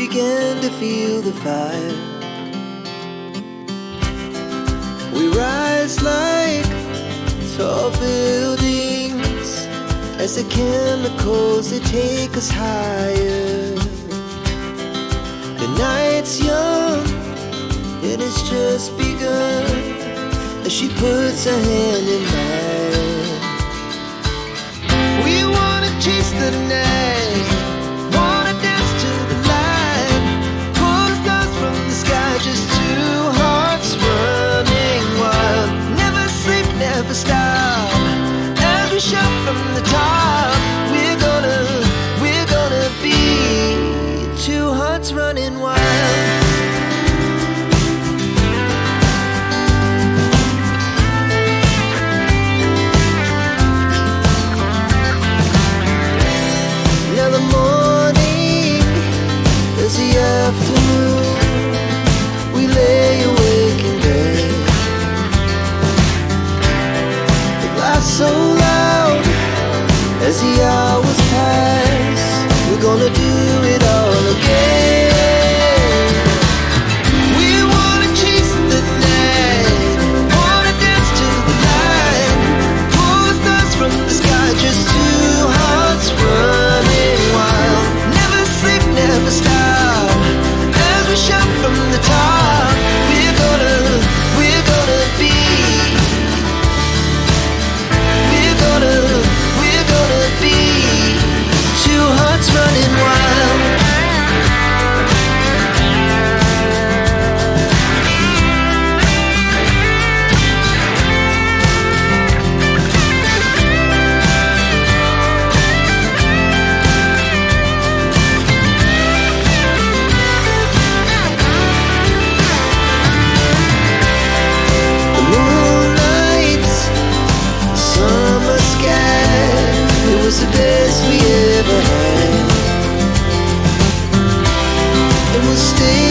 began to feel the fire. We rise like tall buildings as the chemicals, they take us higher. The night's young, it has just begun as she puts her hand in mine. We wanna chase the night, wanna dance to the light, pull the stars from the sky, just two hearts running wild. Never sleep, never stop, as we shout from the top. We're gonna be two hearts running wild. Now the morning is the afternoon. We lay awake in bed. The laughs so loud as the hours pass. We're gonna do it all again. We wanna chase the night, wanna dance to the light, pull the stars from the sky, just two hearts running wild. Never sleep, never stop, as we shout from the top. We're gonna be, we're gonna be two hearts running wild. The moonlight, summer sky, it was the best we ever had. And we'll stay